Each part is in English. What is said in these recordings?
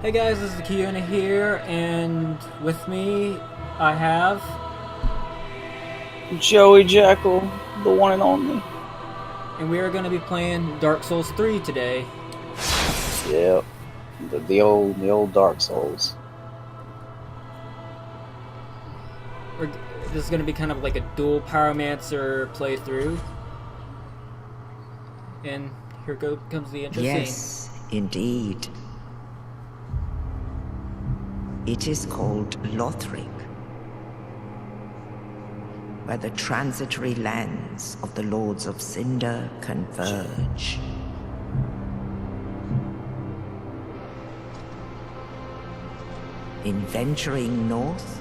Hey guys, this is Kiona here, and with me I have. Joey Jackal, the one and only. And we are going to be playing Dark Souls 3 today. Yep, the old Dark Souls. We're, this is going to be kind of like a dual Pyromancer playthrough. And comes the intro scene. Yes, indeed. It is called Lothric, where the transitory lands of the Lords of Cinder converge. In venturing north,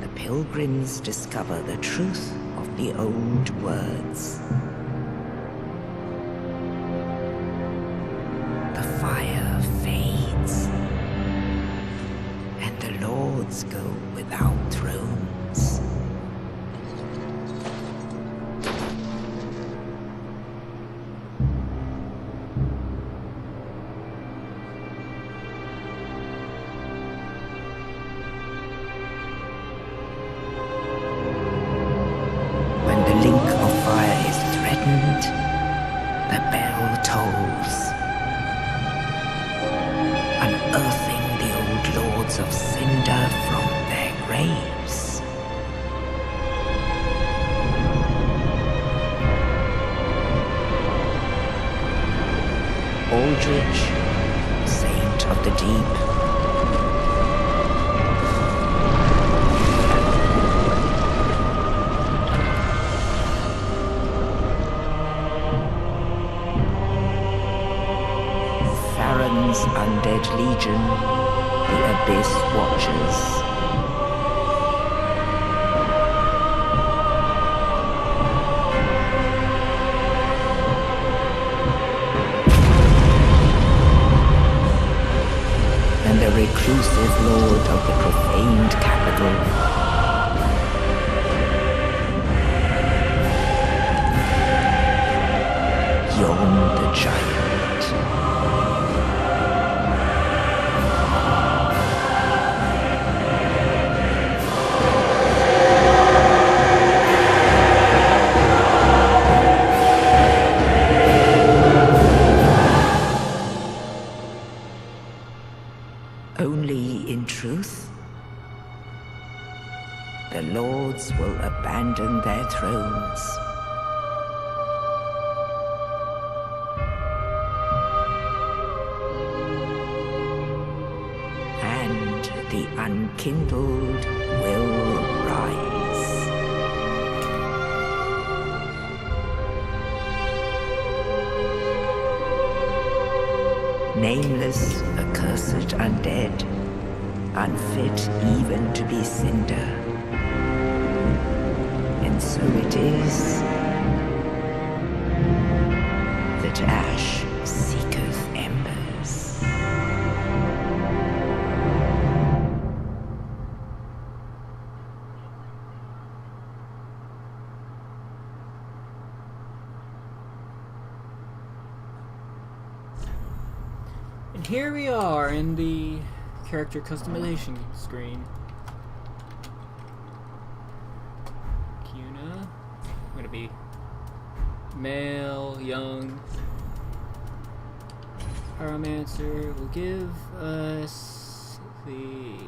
the pilgrims discover the truth of the old words. The fire fades, and the lords go without thrones. When the link of fire is threatened, the bell tolls, unearthing the old lords of Cinder from their graves. Aldrich, saint of the deep, Farron's undead legion, the Abyss Watchers. And the reclusive lord of the profaned capital. Yon the giant. Only in truth, the lords will abandon their thrones. And the unkindled will rise. Nameless, accursed undead, unfit even to be cinder. And so it is that ash seeketh embers. And here we are in the character customization screen. Kiuna. I'm going to be male, young. Pyromancer will give us the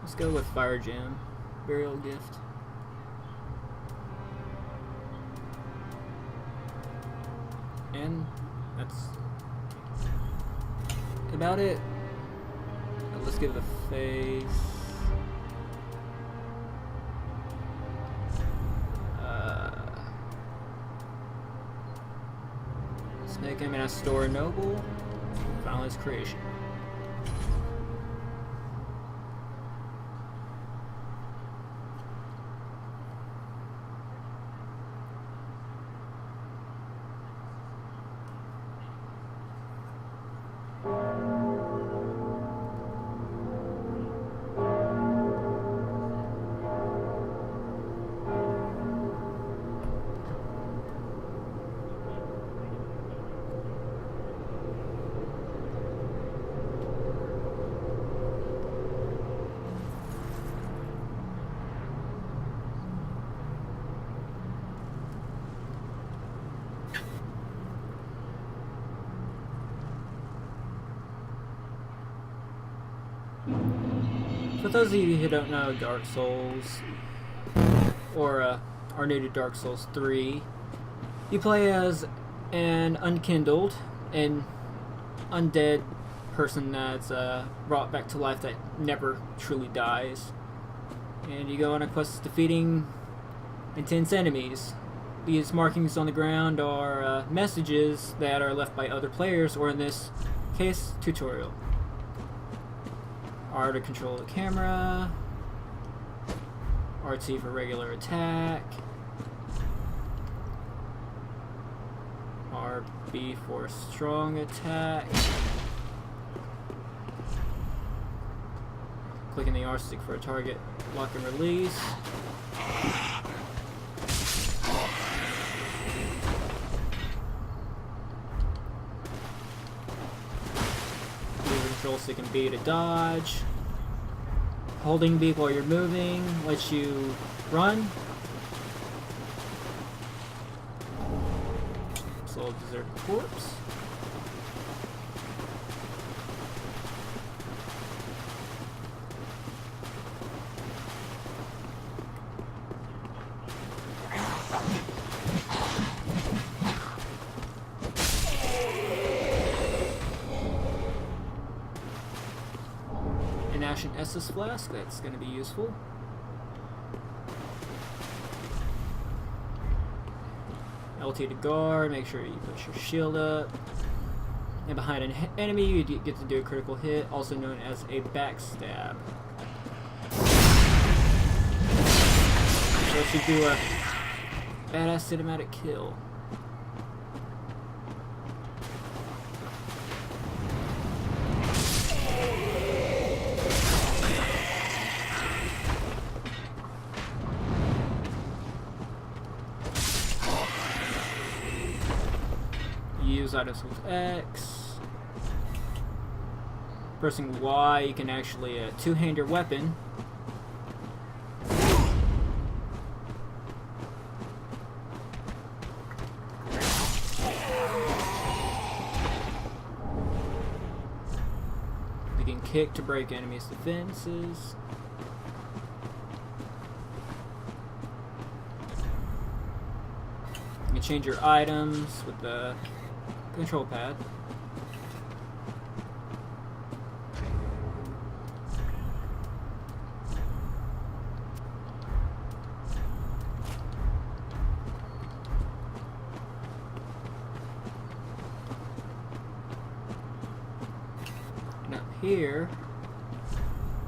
let's go with Fire Jam, Burial Gift. And that's about it. Let's give it a face. Let's make him an Astora Noble. Finalize creation. For those of you who don't know Dark Souls, or are new to Dark Souls 3, you play as an unkindled and undead person that's brought back to life that never truly dies. And you go on a quest defeating intense enemies. These markings on the ground are messages that are left by other players, or in this case, tutorial. R to control the camera, RT for regular attack, RB for strong attack, clicking the R stick for a target lock and release. Control stick and B to dodge. Holding B while you're moving lets you run. Slow deserted corpse. Ashen Estus Flask, that's going to be useful. LT to guard, make sure you put your shield up. And behind an enemy, you get to do a critical hit, also known as a backstab. So it should do a badass cinematic kill. Use items with X. Pressing Y, you can actually two-hand your weapon. You can kick to break enemies' defenses. You can change your items with the control pad. And up here,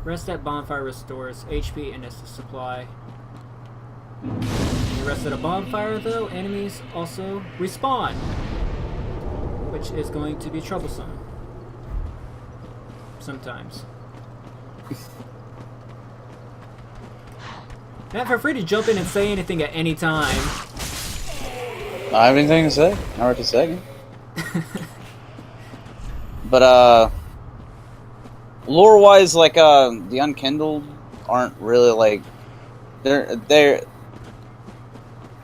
rest at bonfire restores HP and Estus supply. When you rest at a bonfire though, enemies also respawn, which is going to be troublesome. Sometimes. Now feel free to jump in and say anything at any time. I have anything to say? Not right this second. But, lore-wise, like, the Unkindled aren't really, like... They're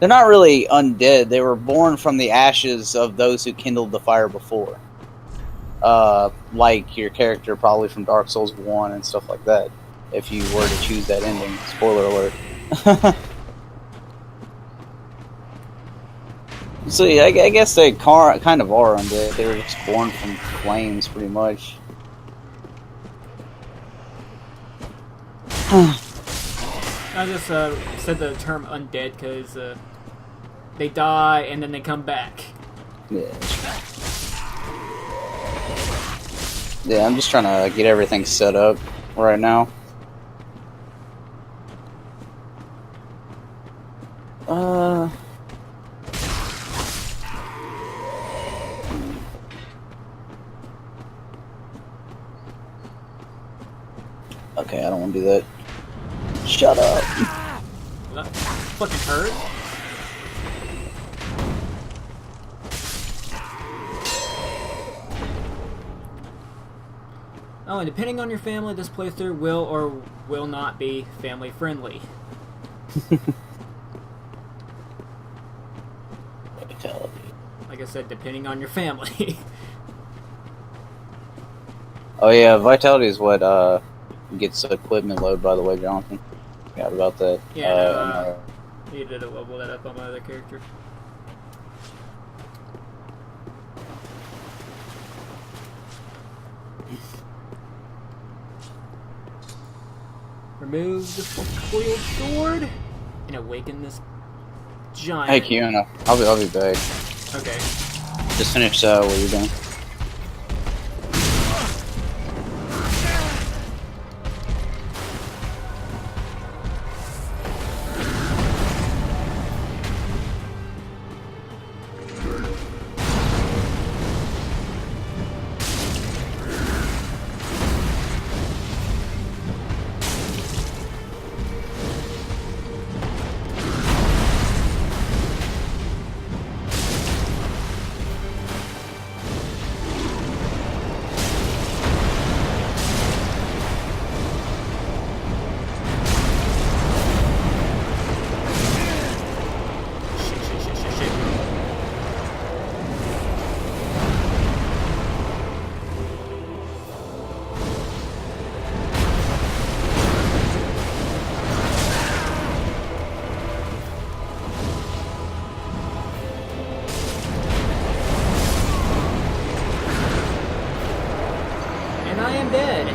not really undead. They were born from the ashes of those who kindled the fire before. Like your character probably from Dark Souls 1 and stuff like that. If you were to choose that ending. Spoiler alert. So yeah, I guess they kind of are undead. They were just born from flames, pretty much. I just said the term undead because they die and then they come back. Yeah. Yeah, I'm just trying to get everything set up right now. Okay, I don't want to do that. Shut up. That fucking hurt. Oh, and depending on your family, this playthrough will or will not be family friendly. Like I said, depending on your family. Oh yeah, Vitality is what gets equipment load, by the way, Jonathan. Forgot about that. Yeah, no, needed to level that up on my other character. Remove the coiled sword and awaken this giant. Hey, Kiona. I'll be back. Okay. Just finish what you're doing. Shit. And I am dead.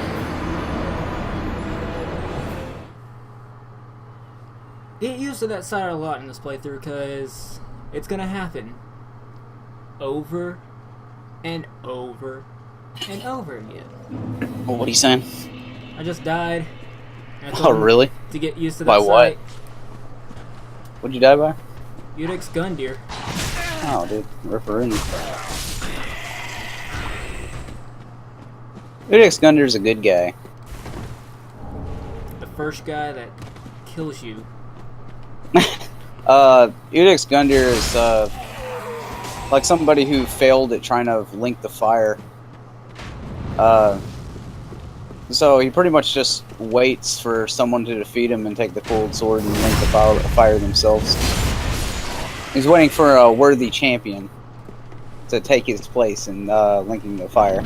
Get used to that side a lot in this playthrough, because it's gonna happen over and over and over again. What are you saying? I just died. And I Oh, told him really? to get used to that By what? sight. What'd you die by? Udex Gundyr. Oh, dude. Ripperoonie. Udex Gundyr's a good guy. The first guy that kills you. Udex Gundyr is, like somebody who failed at trying to link the fire. So he pretty much just waits for someone to defeat him and take the cold sword and link the fire themselves. He's waiting for a worthy champion to take his place in linking the fire.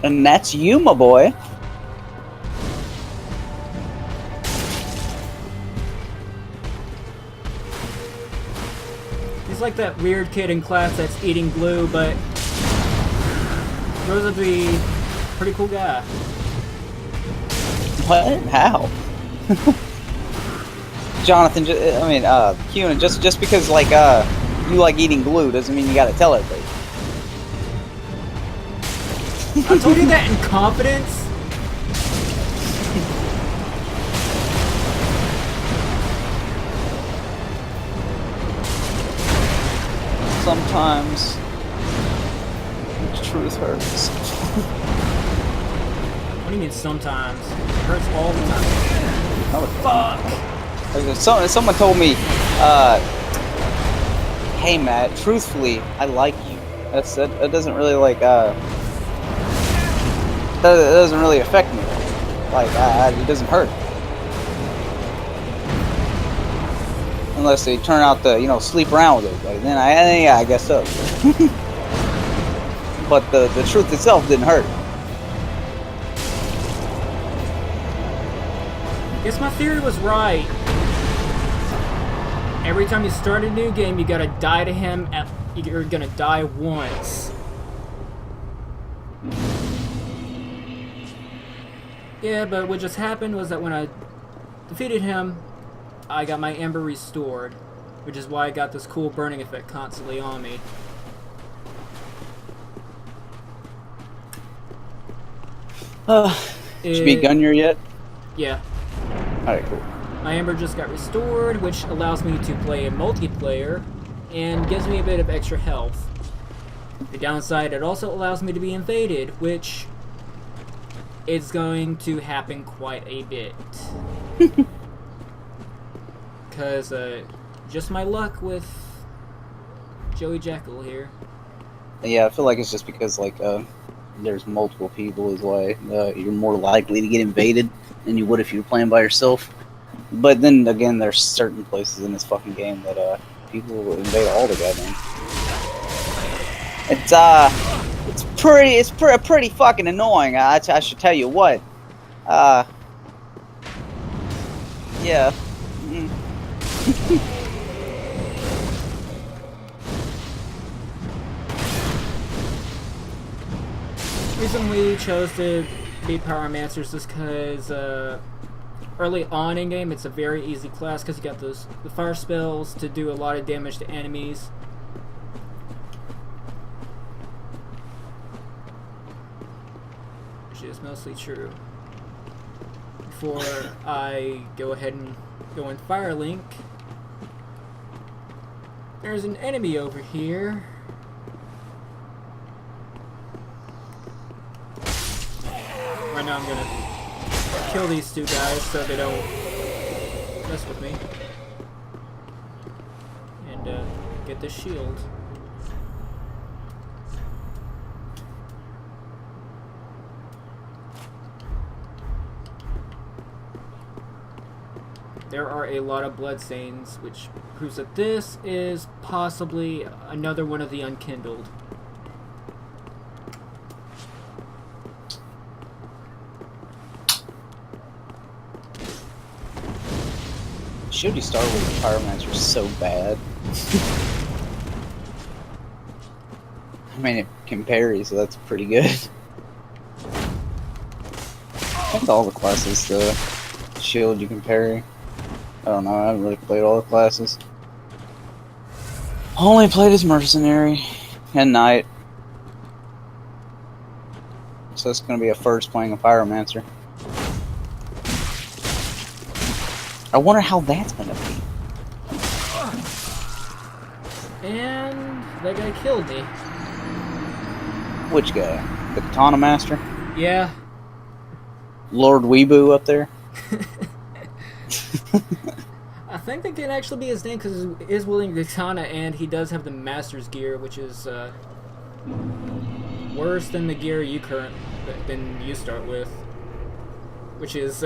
And that's you, my boy. He's like that weird kid in class that's eating glue, but grows up to be a pretty cool guy. What? How? Jonathan, Kiona, just because, like, you like eating glue doesn't mean you gotta tell everybody. I told you that in confidence. Sometimes the truth hurts. What do you mean sometimes? It hurts all the time. Oh, Fuck! someone told me, hey Matt, truthfully, I like you. That doesn't really like that doesn't really affect me. Like it doesn't hurt. Unless they turn out to, sleep around with everybody. Then I guess so. But the truth itself didn't hurt. Guess my theory was right. Every time you start a new game, you gotta die to him. You're gonna die once. Yeah, but what just happened was that when I defeated him, I got my Ember restored, which is why I got this cool burning effect constantly on me. Did you beat Gunyer yet? Yeah. Alright, cool. My Ember just got restored, which allows me to play in multiplayer and gives me a bit of extra health. The downside, it also allows me to be invaded, which is going to happen quite a bit. Because, just my luck with Joey Jekyll here. Yeah, I feel like it's just because, like, there's multiple people is why you're more likely to get invaded than you would if you were playing by yourself. But then again, there's certain places in this fucking game that people will invade all together. It's pretty fucking annoying. I should tell you what. Yeah. Mm. Reason we chose to be Pyromancers is because early on in game it's a very easy class because you got the fire spells to do a lot of damage to enemies. Which is mostly true. Before I go ahead and go in Firelink, there's an enemy over here. Right now I'm gonna kill these two guys so they don't mess with me. And get this shield. There are a lot of bloodstains, which proves that this is possibly another one of the unkindled. Shooty Star with the Pyromancer is so bad. I mean, it can parry, so that's pretty good. I think all the classes, the shield you can parry. I don't know, I haven't really played all the classes. Only played as Mercenary and Knight. So it's going to be a first playing a Pyromancer. I wonder how that's going to be. And that guy killed me. Which guy? The Katana Master? Yeah. Lord Weeboo up there? I think that can actually be his name because he is wielding Katana and he does have the Master's gear, which is worse than the gear you start with. Which is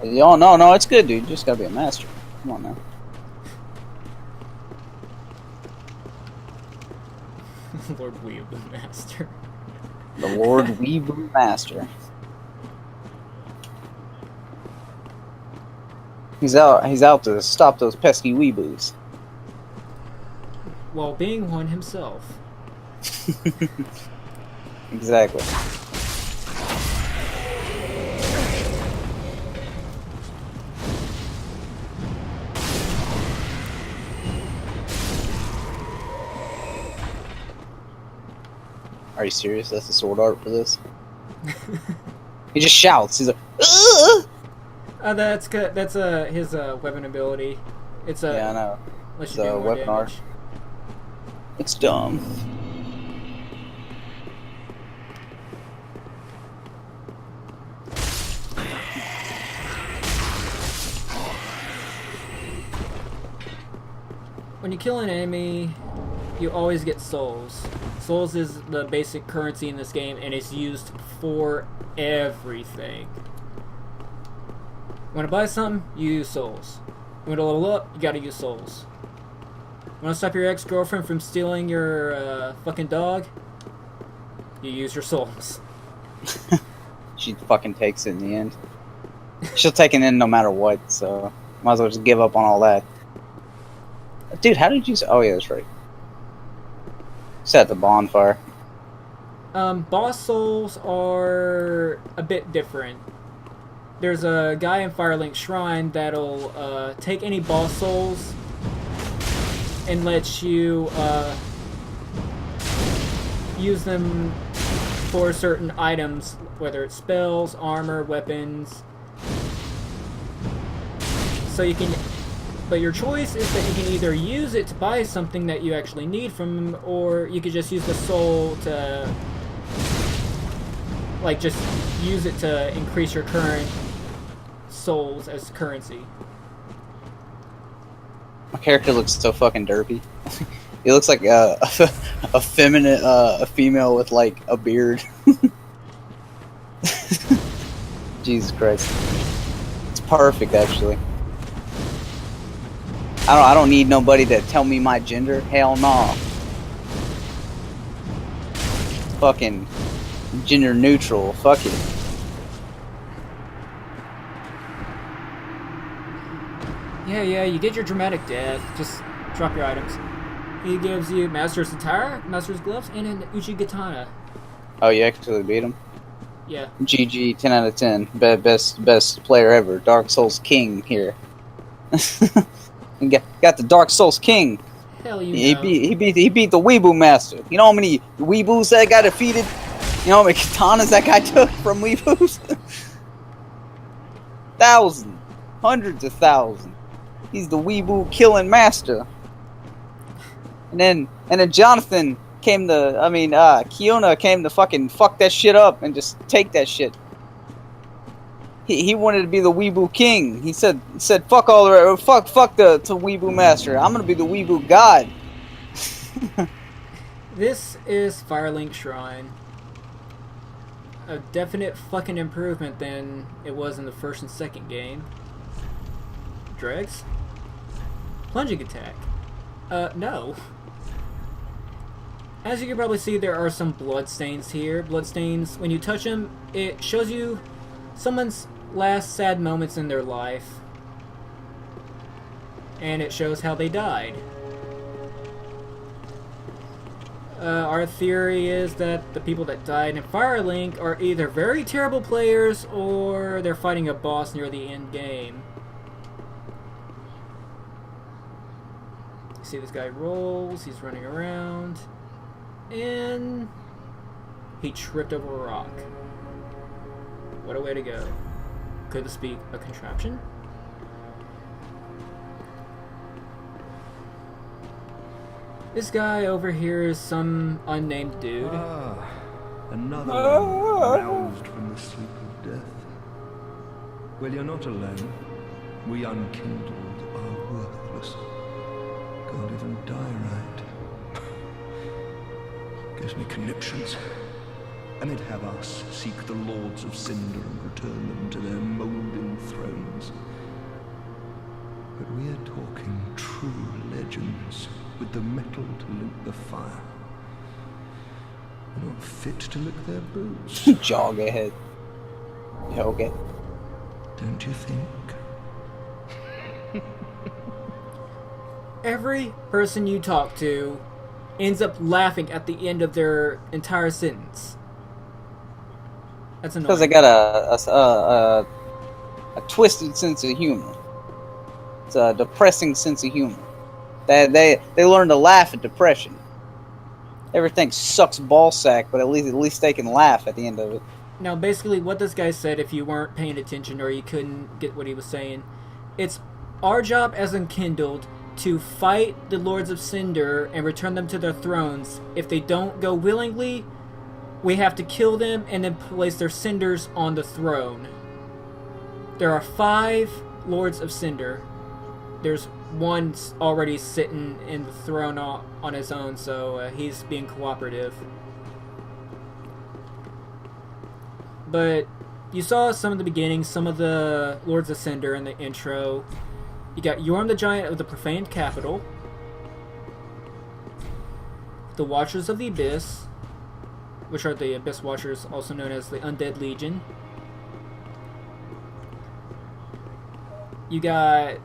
Oh, no, it's good, dude. You just gotta be a master. Come on now. Lord Weeboo Master. The Lord Weeboo Master. He's out to stop those pesky weeboos. While being one himself. Exactly. Are you serious? That's the sword art for this? He just shouts. He's like, "Ugh!" That's good. That's his weapon ability. It's yeah, I know. It's a weapon art. It's dumb. When you kill an enemy, you always get souls. Souls is the basic currency in this game, and it's used for everything. You want to buy something? You use souls. You want to level up? You gotta use souls. You want to stop your ex-girlfriend from stealing your fucking dog? You use your souls. She fucking takes it in the end. She'll take it in no matter what, so might as well just give up on all that. Dude, how did you... Oh, yeah, that's right. Set the bonfire. Boss souls are a bit different. There's a guy in Firelink Shrine that'll take any boss souls and let you use them for certain items, whether it's spells, armor, weapons. So you can... But your choice is that you can either use it to buy something that you actually need from them, or you could just use the soul to... Like, just use it to increase your current souls as currency. My character looks so fucking derpy. He looks like a feminine, a female with, like, a beard. Jesus Christ. It's perfect, actually. I don't need nobody to tell me my gender. Hell no. fucking gender neutral. Fuck it. Yeah, you get your dramatic death. Just drop your items. He gives you Master's Attire, Master's Gloves, and an Uchigatana. Oh, you actually beat him? Yeah. GG, 10 out of 10. Best player ever. Dark Souls King here. got the Dark Souls King. Hell you He know. beat the Weeaboo Master. You know how many Weeboos that guy defeated? You know how many katanas that guy took from Weeboos? Thousands. Hundreds of thousands. He's the Weeboo killing master. And then Jonathan came to, Kiona came to fucking fuck that shit up and just take that shit. He wanted to be the Weeboo King. He said fuck all the fuck the Weeboo Master. I'm gonna be the Weeboo God. This is Firelink Shrine. A definite fucking improvement than it was in the first and second game. Dregs? Plunging attack. No. As you can probably see, there are some bloodstains here. Bloodstains, when you touch them, it shows you someone's last sad moments in their life. And it shows how they died. Our theory is that the people that died in Firelink are either very terrible players or they're fighting a boss near the end game. You see this guy rolls, he's running around, and he tripped over a rock. What a way to go. Could this be a contraption? This guy over here is some unnamed dude. Another one roused from the sleep of death. Well, you're not alone. We unkindled are worthless. Can't even die right. Gives me conniptions. And they'd have us seek the Lords of Cinder and return them to their moulding thrones. But we are talking true legends, with the metal to lick the fire. We're not fit to lick their boots. Jog ahead. Yeah, okay. Don't you think? Every person you talk to ends up laughing at the end of their entire sentence. That's annoying. Because they got a twisted sense of humor. It's a depressing sense of humor. They learn to laugh at depression. Everything sucks ballsack, but at least they can laugh at the end of it. Now, basically, what this guy said, if you weren't paying attention or you couldn't get what he was saying, it's our job as Unkindled to fight the Lords of Cinder and return them to their thrones. If they don't go willingly, we have to kill them and then place their cinders on the throne. There are 5 Lords of Cinder. There's one already sitting in the throne on his own, so he's being cooperative. But you saw some of the beginning, some of the Lords of Cinder in the intro. You got Yorm the Giant of the Profaned Capital, the Watchers of the Abyss, which are the Abyss Watchers, also known as the Undead Legion. You got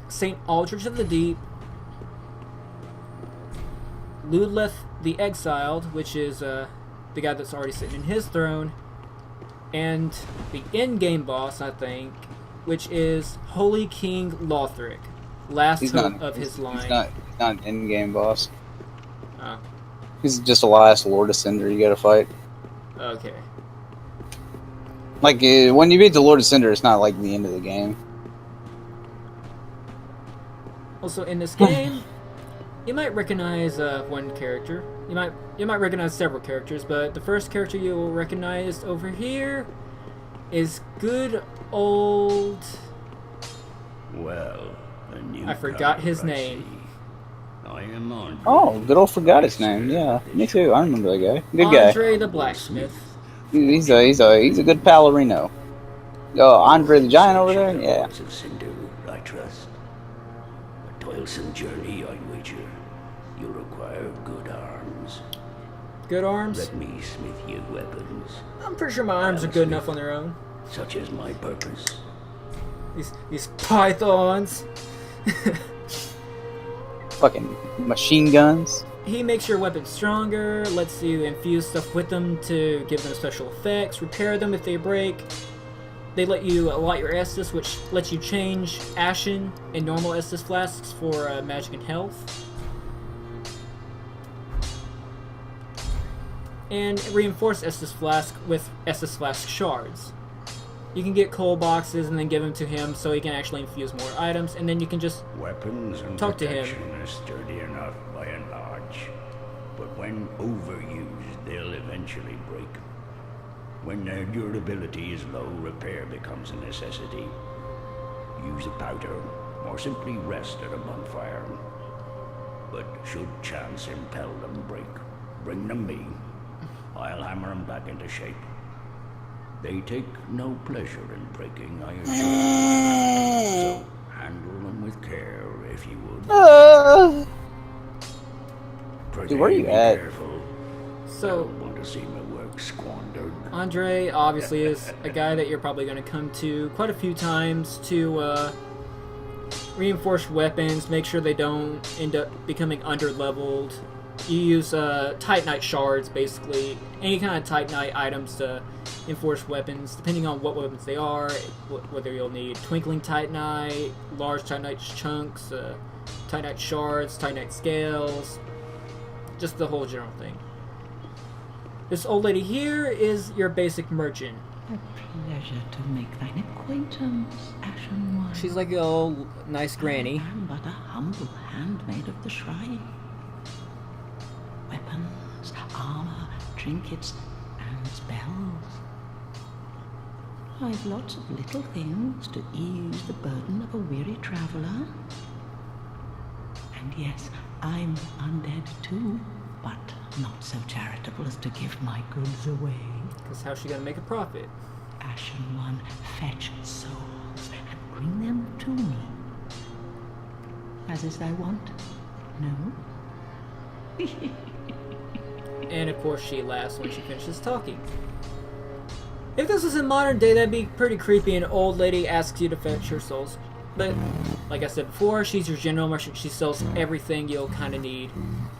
Saint Aldrich of the Deep, Ludleth the Exiled, which is the guy that's already sitting in his throne, and the in-game boss, I think, which is Holy King Lothric, last hope of his line. He's not an in-game boss. Oh, He's just the last Lord of Cinder you gotta fight. okay. Like, when you beat the Lord of Cinder, it's not like the end of the game. Also, in this game, you might recognize one character. You might recognize several characters, but the first character you will recognize over here is good old... Well, a new I forgot his comer, I name. see. I am on. Oh, good old forgot his name. Yeah, me too. I remember that guy. Good guy. Andre the Blacksmith. He's a good Palarino. Oh, Andre the Giant over there? Yeah. Lords of Cinder, I trust. A toilsome journey, I wager. You'll require good arms. Good arms? Let me smith you weapons, I'm pretty sure my arms are good enough on their own. such as my purpose. These pythons. Fucking machine guns. He makes your weapons stronger, lets you infuse stuff with them to give them special effects, repair them if they break. They let you allot your Estus, which lets you change Ashen and normal Estus flasks for magic and health. And reinforce Estus Flask with Estus Flask shards. You can get coal boxes and then give them to him so he can actually infuse more items, and then you can just Weapons and Talk to him. protection are sturdy enough by and large, but when overused, they'll eventually break. When their durability is low, repair becomes a necessity. Use a powder, or simply rest at a bonfire. But should chance impel them break, bring them me. I'll hammer them back into shape. They take no pleasure in breaking, I assure you. So handle them with care, if you would. Dude, where are you Be at? Careful. so Don't want to see my work squandered. Andre obviously is a guy that you're probably going to come to quite a few times to reinforce weapons, make sure they don't end up becoming under-leveled. You use Titanite shards, basically. Any kind of Titanite items to enforce weapons, depending on what weapons they are, whether you'll need Twinkling Titanite, large Titanite chunks, Titanite shards, Titanite scales, just the whole general thing. This old lady here is your basic merchant. A pleasure to make thine acquaintance, Ashen One. She's like a old nice granny. I am but a humble handmaid of the shrine. Weapons, armor, trinkets, and spells. I've lots of little things to ease the burden of a weary traveler. And yes, I'm undead too, but not so charitable as to give my goods away. Because how's she gonna make a profit? Ashen One, fetch souls and bring them to me. As is thy wont? No? And of course she laughs when she finishes talking. If this was in modern day, that'd be pretty creepy. An old lady asks you to fetch her souls. But, like I said before, she's your general merchant. She sells everything you'll kind of need.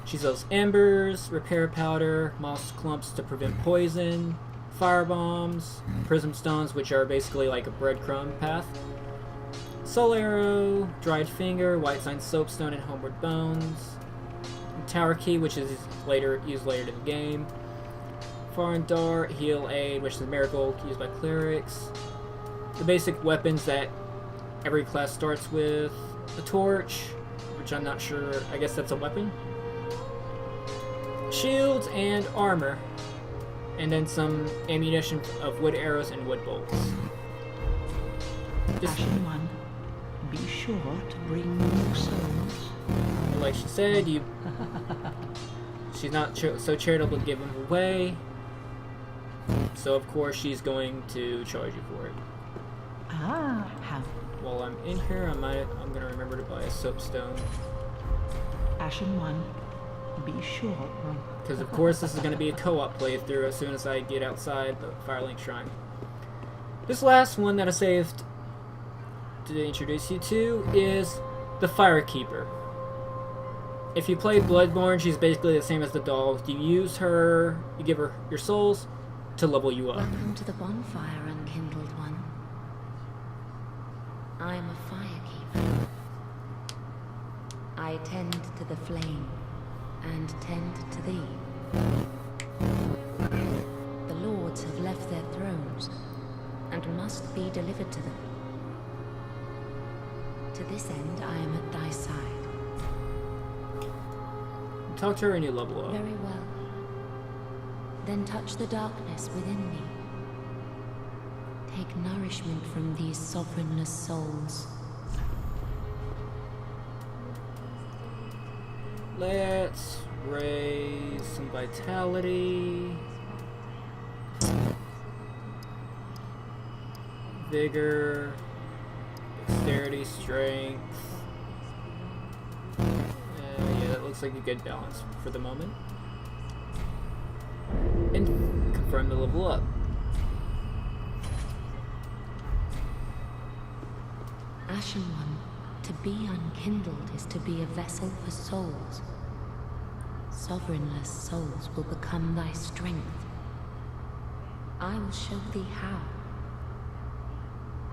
She sells embers, repair powder, moss clumps to prevent poison, fire bombs, prism stones, which are basically like a breadcrumb path, soul arrow, dried finger, white sign soapstone, and homeward bones, tower key, which is used later in the game, foreign dart, heal aid, which is a miracle used by clerics, the basic weapons that every class starts with, a torch, which I'm not sure, I guess that's a weapon, shields and armor, and then some ammunition of wood arrows and wood bolts. Just Ashen One, be sure to bring more souls. like she said, she's not so charitable to give them away, so of course she's going to charge you for it. Ah, have While I'm in here, I'm gonna remember to buy a soapstone, Ashen One, be sure. because of course this is gonna be a co-op playthrough as soon as I get outside the Firelink Shrine. This last one that I saved to introduce you to is the Firekeeper. If you play Bloodborne, she's basically the same as the doll. You use her, you give her your souls to level you up. Welcome to the bonfire, unkindled one. I am a firekeeper. I tend to the flame and tend to thee. The lords have left their thrones and must be delivered to them. To this end, I am at thy side. Talk to her and you level up. Very well. Then touch the darkness within me. Take nourishment from these sovereignless souls. Let's raise some vitality, vigor, dexterity, strength. Yeah, that looks like a good balance for the moment. for him to level up. Ashen One, to be unkindled is to be a vessel for souls. Sovereignless souls will become thy strength. I will show thee how.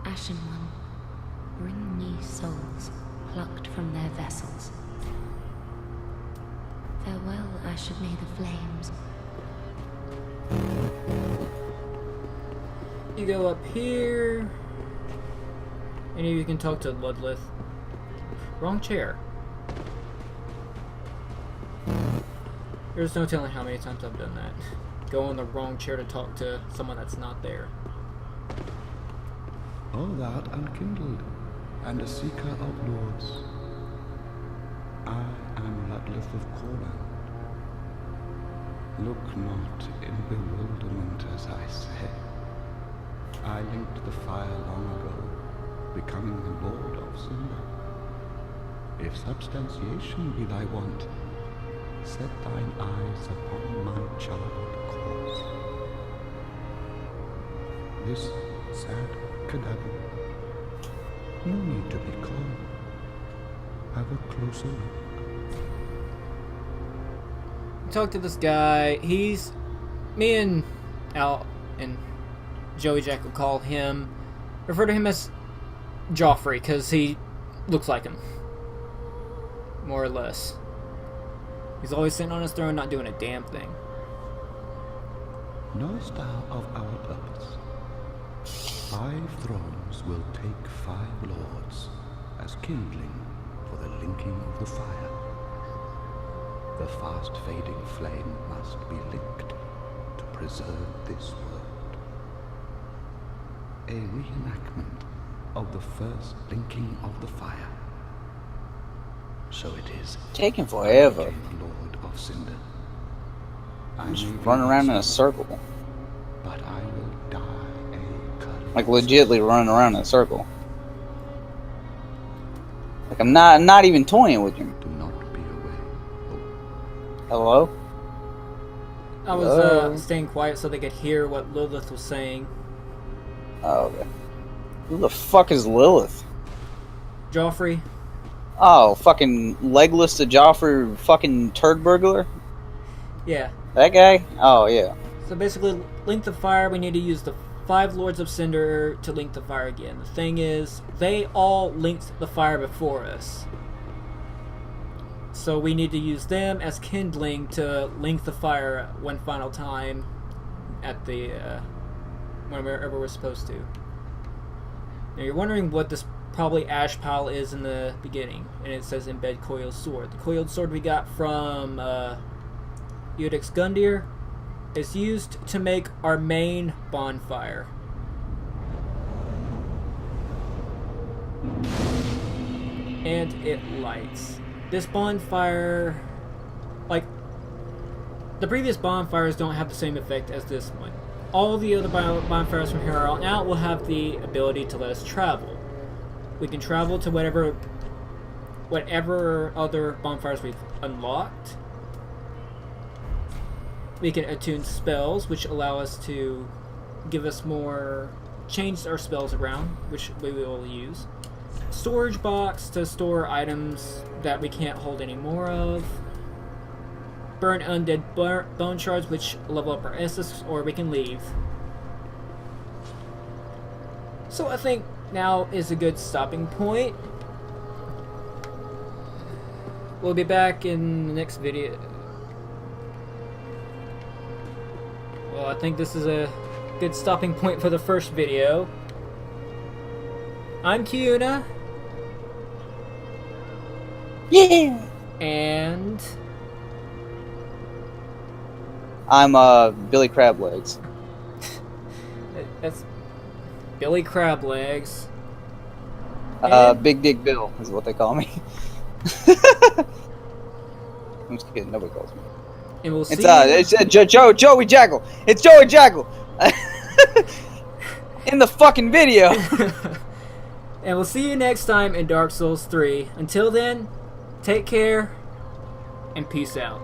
Ashen One, bring me souls plucked from their vessels. Farewell, Ash of May the Flames. You go up here, and you can talk to Ludlith. Wrong chair. There's no telling how many times I've done that. Go on the wrong chair to talk to someone that's not there. All that unkindled, and a seeker of lords. I am Ludlith of Corland. Look not in bewilderment as I say. I linked the fire long ago, becoming the Lord of Cinder. If substantiation be thy want, set thine eyes upon my charred corpse. This sad cadaver, no need to be calm. Have a closer look. Talk to this guy. He's... Me and Al and Joey Jack will call him... Refer to him as Joffrey, because he looks like him. More or less. He's always sitting on his throne, not doing a damn thing. Knowest thou of our purpose? 5 thrones will take 5 lords as kindling for the linking of the fire. The fast-fading flame must be linked to preserve this world. A reenactment of the first linking of the fire. So it is. Taking forever. I became Lord of Cinder. I Just may be running around in a innocent, circle. but I will die a courageous Like legitly running around in a circle. Like I'm not even toying with you. Do not be away. Hello? I was Hello? staying quiet so they could hear what Lilith was saying. Oh, okay. Who the fuck is Lilith? Joffrey. Oh, fucking legless to Joffrey fucking turd burglar? Yeah. That guy? Oh, yeah. So basically, link the fire, we need to use the 5 Lords of Cinder to link the fire again. The thing is, they all linked the fire before us. So we need to use them as kindling to link the fire one final time at the, whenever we're supposed to. Now you're wondering what this probably ash pile is in the beginning, and it says embed coiled sword. The coiled sword we got from Eudex Gundyr is used to make our main bonfire. And it lights. This bonfire, like the previous bonfires, don't have the same effect as this one. All the other bonfires from here on out will have the ability to let us travel. We can travel to whatever other bonfires we've unlocked. We can attune spells, which allow us to give us more, change our spells around, which we will use. Storage box to store items that we can't hold any more of. Burn undead bone shards, which level up our Estus, or we can leave. So I think now is a good stopping point. We'll be back in the next video. Well, I think this is a good stopping point for the first video. I'm Kiuna. Yeah! And I'm Billy Crablegs. that's Billy Crablegs. Big Dick Bill is what they call me. I'm just kidding, nobody calls me. And we'll see. It's Joey Jackal. It's Joey Jackal. In the fucking video. And we'll see you next time in Dark Souls 3. Until then, take care and peace out.